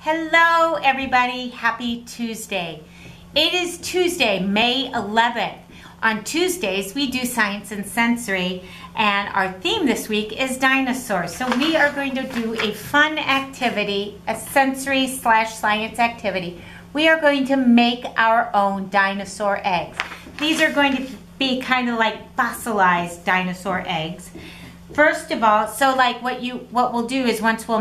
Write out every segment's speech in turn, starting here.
Hello everybody, happy Tuesday. It is Tuesday, May 11th. On Tuesdays we do science and sensory, and our theme this week is dinosaurs. So we are going to do a fun activity, a sensory/science activity. We are going to make our own dinosaur eggs. These are going to be kind of like fossilized dinosaur eggs. First of all, so like what we'll do is once we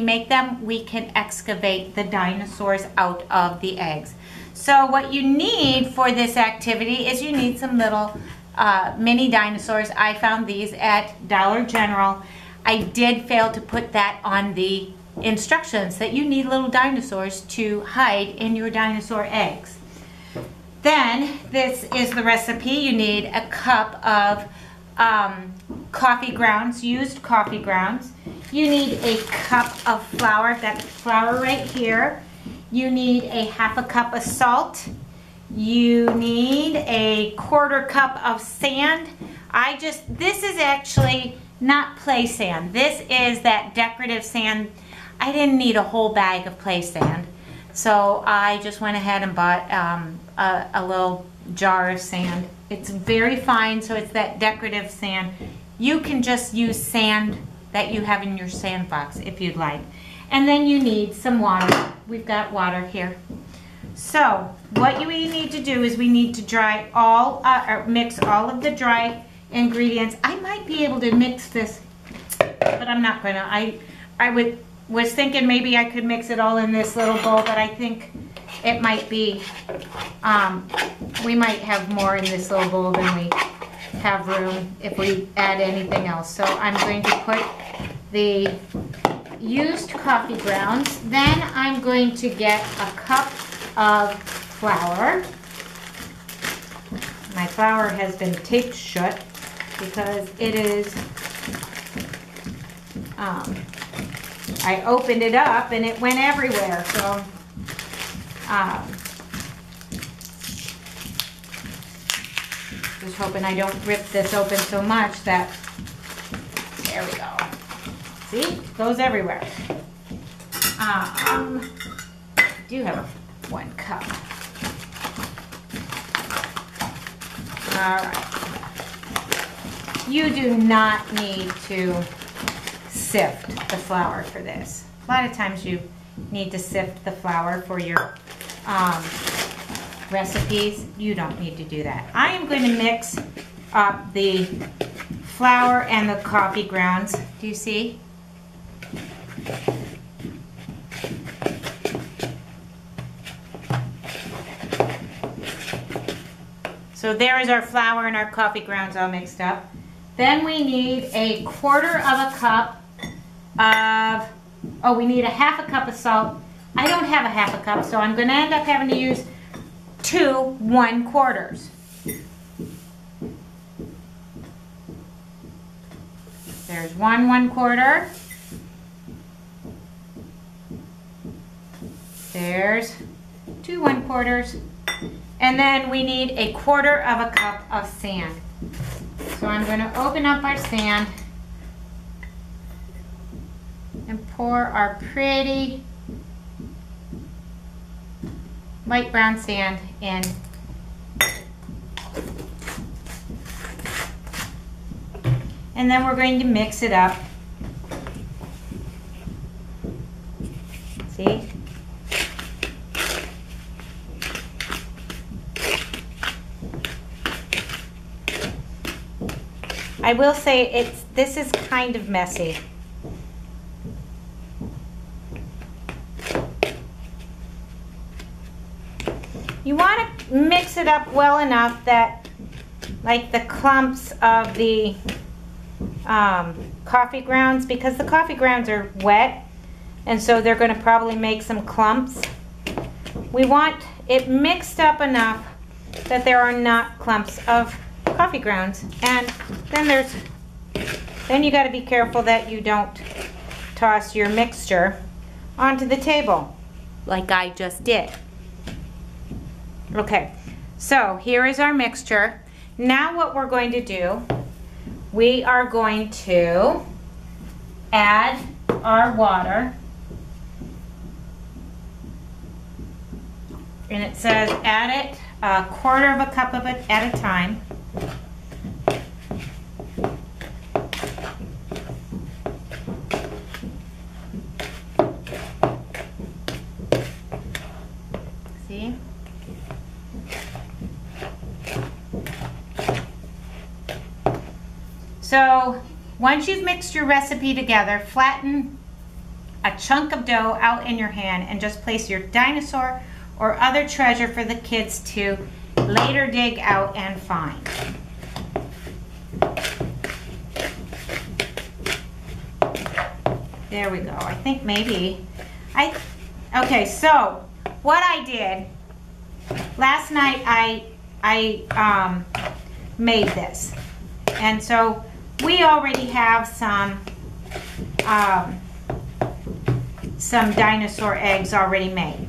make them, we can excavate the dinosaurs out of the eggs. So what you need for this activity is you need some little mini dinosaurs. I found these at Dollar General. I did fail to put that on the instructions that you need little dinosaurs to hide in your dinosaur eggs. Then this is the recipe. You need a cup of coffee grounds, used coffee grounds. You need a cup of flour. I've got the flour right here. You need a half a cup of salt. You need a quarter cup of sand. This is actually not play sand. This is that decorative sand. I didn't need a whole bag of play sand, so I just went ahead and bought a little jar of sand. It's very fine, so it's that decorative sand. You can just use sand that you have in your sandbox if you'd like. And then you need some water. We've got water here. So what you need to do is we need to mix all of the dry ingredients. I might be able to mix this, but I'm not gonna. I was thinking maybe I could mix it all in this little bowl, but I think it might be, we might have more in this little bowl than we have room if we add anything else. So I'm going to put the used coffee grounds. Then I'm going to get a cup of flour. My flour has been taped shut because it is, I opened it up and it went everywhere. So just hoping I don't rip this open so much that, there we go. See, it goes everywhere. I do have 1 cup. All right. You do not need to sift the flour for this. A lot of times you need to sift the flour for your recipes. You don't need to do that. I am going to mix up the flour and the coffee grounds. Do you see? So there is our flour and our coffee grounds all mixed up. Then we need a quarter of a cup of, we need a half a cup of salt. I don't have a half a cup, so I'm going to end up having to use 2 1/4. There's 1 1/4. There's 2 1/4. And then we need a quarter of a cup of sand. So I'm going to open up our sand and pour our pretty light brown sand in. And then we're going to mix it up. See? I will say this is kind of messy. You want to mix it up well enough that like the clumps of the coffee grounds, because the coffee grounds are wet and so they're going to probably make some clumps. We want it mixed up enough that there are not clumps of coffee grounds. And then you got to be careful that you don't toss your mixture onto the table like I just did. Okay, so here is our mixture. Now what we're going to do, we are going to add our water. and it says add it a quarter of a cup of it at a time. See? So once you've mixed your recipe together, flatten a chunk of dough out in your hand and just place your dinosaur or other treasure for the kids to later dig out and find. There we go. I think maybe okay, so what I did last night, I made this, and so we already have some dinosaur eggs already made.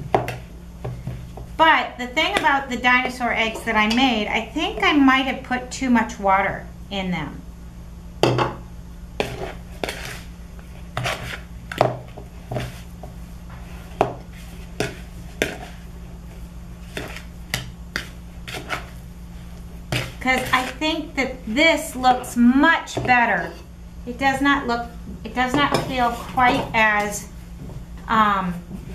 But the thing about the dinosaur eggs that I made, I think I might have put too much water in them. Because I think that this looks much better. It does not feel quite as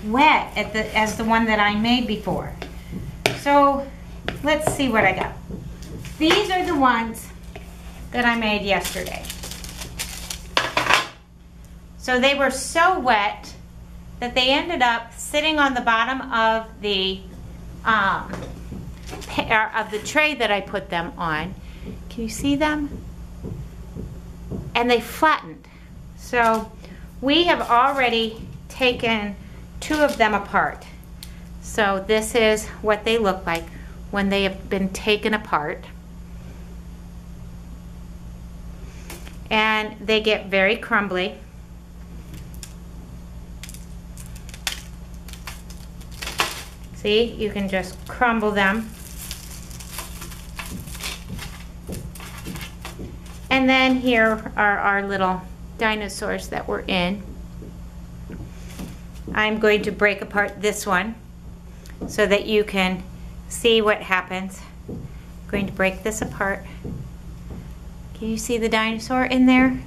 wet as the one that I made before. So let's see what I got. These are the ones that I made yesterday. So they were so wet that they ended up sitting on the bottom of the tray that I put them on. Can you see them? And they flattened. So we have already taken 2 of them apart. So this is what they look like when they have been taken apart. And they get very crumbly. See, you can just crumble them. And then here are our little dinosaurs that we're in. I'm going to break apart this one so that you can see what happens. I'm going to break this apart. Can you see the dinosaur in there?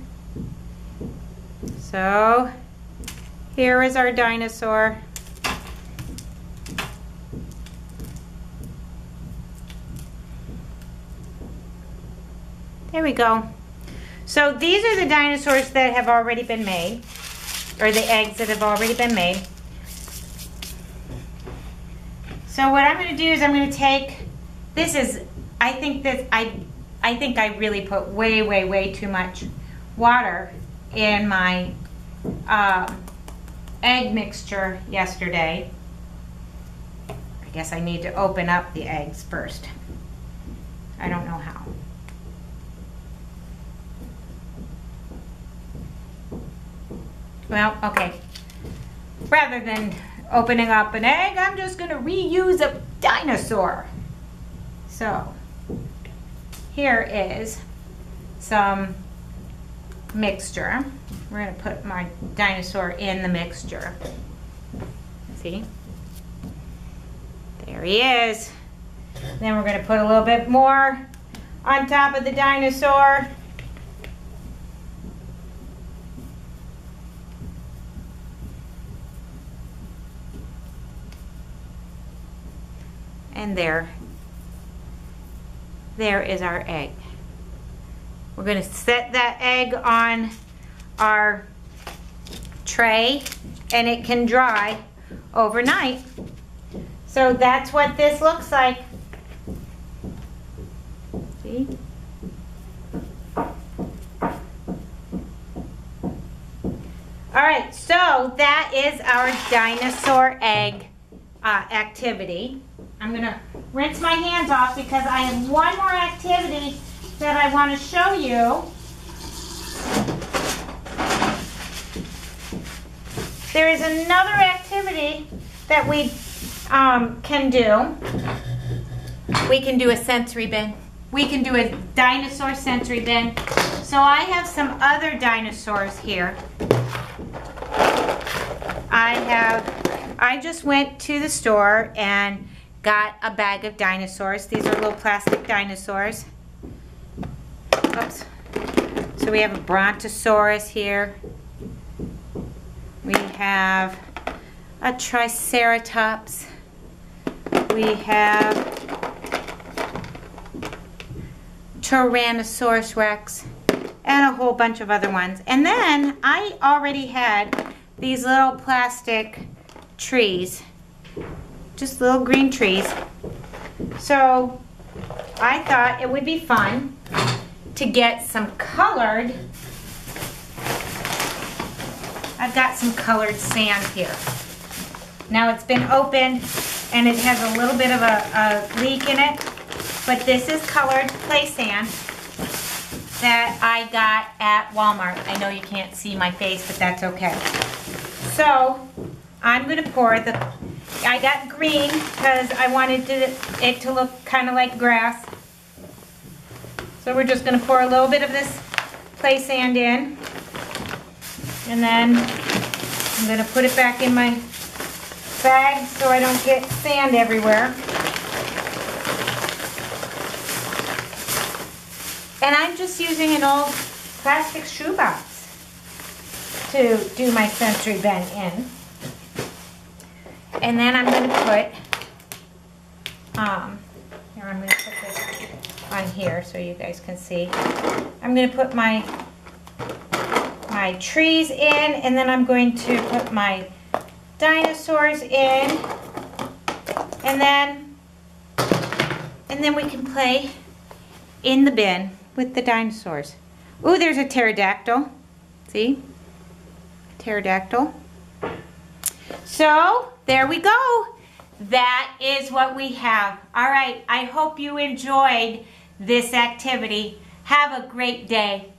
So here is our dinosaur. There we go. So these are the dinosaurs that have already been made, or the eggs that have already been made. So what I'm going to do is I'm going to take, I think I really put way too much water in my egg mixture yesterday. I guess I need to open up the eggs first. I don't know how. Well, okay. Rather than opening up an egg, I'm just going to reuse a dinosaur. So, here is some mixture. We're going to put my dinosaur in the mixture. See? There he is. Then we're going to put a little bit more on top of the dinosaur. And there is our egg. We're going to set that egg on our tray and it can dry overnight. So that's what this looks like. See? All right, so that is our dinosaur egg activity. I'm going to rinse my hands off because I have one more activity that I want to show you. There is another activity that we can do. We can do a sensory bin. We can do a dinosaur sensory bin. So I have some other dinosaurs here. I just went to the store and got a bag of dinosaurs. These are little plastic dinosaurs. Oops. So we have a Brontosaurus here. We have a Triceratops. We have Tyrannosaurus Rex and a whole bunch of other ones. And then I already had these little plastic trees, just little green trees. So I thought it would be fun to get some colored. I've got some colored sand here. Now it's been opened and it has a little bit of a leak in it, but this is colored play sand that I got at Walmart. I know you can't see my face, but that's okay. So I'm gonna pour I got green because I wanted it to look kind of like grass. So we're just gonna pour a little bit of this play sand in, and then I'm gonna put it back in my bag so I don't get sand everywhere. And I'm just using an old plastic shoebox to do my sensory bin in. And then I'm going to put, here, I'm going to put this on here so you guys can see. I'm going to put my trees in, and then I'm going to put my dinosaurs in, and then we can play in the bin with the dinosaurs. Ooh, there's a pterodactyl. See? Pterodactyl. So, there we go. That is what we have. All right, I hope you enjoyed this activity. Have a great day.